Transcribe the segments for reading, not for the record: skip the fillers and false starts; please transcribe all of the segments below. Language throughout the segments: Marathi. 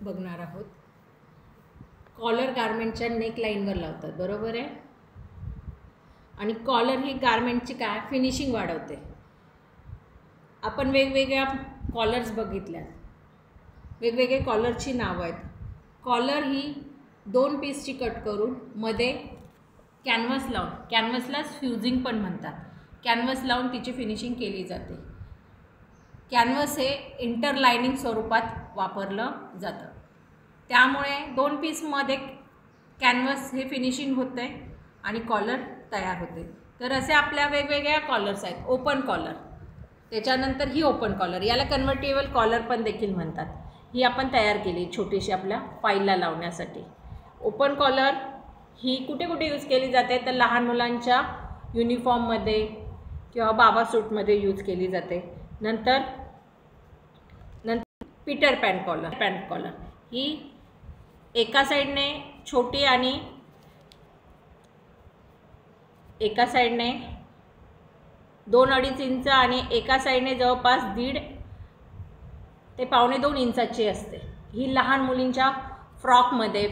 बघणार आहोत. कॉलर गारमेंटच्या नेक लाईनवर लावतात, बरोबर आहे. आणि कॉलर ही गारमेंटची काय फिनिशिंग वाढवते. आपण वेगवेगळ्या कॉलर्स बघितल्या, वेगवेगळे कॉलरची नावं आहेत. कॉलर ही 2 पीसची कट करून मध्ये कॅनव्हास लावून, कॅनव्हासला फ्युजिंग पण म्हणतात, कॅनव्हास लावून तिची फिनिशिंग केली जाते. कॅनव्हास हे इंटरलाइनिंग स्वरूपात वापरलं जातं, त्यामुळे 2 पीसमध्ये कॅनव्हास हे फिनिशिंग होते आणि कॉलर तयार होते. तर असे आपल्या वेगवेगळ्या कॉलर्स आहेत. ओपन कॉलर, त्याच्यानंतर ही ओपन कॉलर, याला कन्व्हर्टेबल कॉलर पण देखील म्हणतात. ही आपण तयार केली छोटीशी आपल्या फाईलला लावण्यासाठी. ओपन कॉलर ही कुठे कुठे यूज केली जाते, तर लहान मुलांच्या युनिफॉर्ममध्ये किंवा बाबा सूटमध्ये यूज केली जाते. नंतर पीटर पॅन कॉलर ही एका साईडने छोटी आणि एका साईडने 2-2.5 इंच आणि एका साईडने जवळपास 1.5 ते 1.25 इंचाची असते. ही लहान मुलींच्या फ्रॉकमध्ये,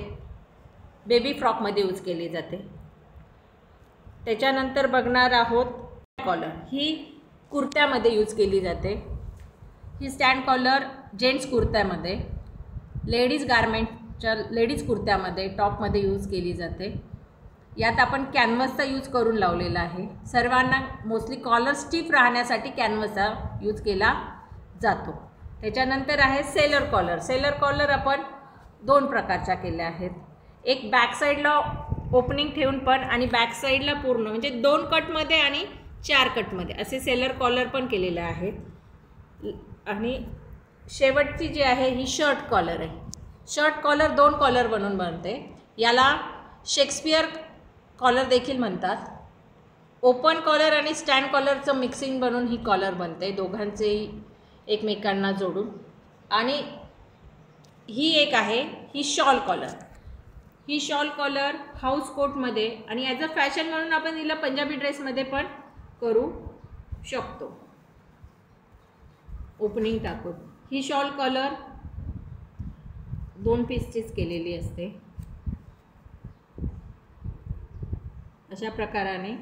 बेबी फ्रॉकमध्ये यूज केली जाते. त्याच्यानंतर बघणार आहोत कॉलर, ही कुर्त्यामध्ये यूज केली जाते. ही स्टँड कॉलर जेंट्स कुर्त्यामध्ये, लेडीज गारमेंटच्या लेडीज कुर्त्यामध्ये, टॉपमध्ये यूज केली जाते. यात आपण कॅनव्हासचा यूज करून लावलेला आहे. सर्वांना मोस्टली कॉलर स्टिफ राहण्यासाठी कॅनव्हासचा यूज केला जातो. त्याच्यानंतर आहे सेलर कॉलर. सेलर कॉलर आपण 2 प्रकारच्या केल्या आहेत. एक बॅक साईडला ओपनिंग ठेवून पण आणि बॅक साईडला पूर्ण म्हणजे 2 कटमध्ये आणि 4 कटमध्ये असे सेलर कॉलर पण केलेले आहेत. आणि शेवटची जी आहे ही शर्ट कॉलर आहे. शर्ट कॉलर 2 कॉलर बनते. याला शेक्सपियर कॉलर देखील म्हणतात. ओपन कॉलर आणि स्टँड कॉलरचं मिक्सिंग बनून ही कॉलर बनते, दोघांचेही एकमेकांना जोडून. आणि ही एक आहे ही शॉल कॉलर. ही शॉल कॉलर हाऊस कोटमध्ये आणि ॲज अ फॅशन म्हणून आपण हिला पंजाबी ड्रेसमध्ये पण करू शकतो, ओपनिंग टाकून. ही शॉल कॉलर 2 पीसचीच केलेली असते. अशा प्रकाराने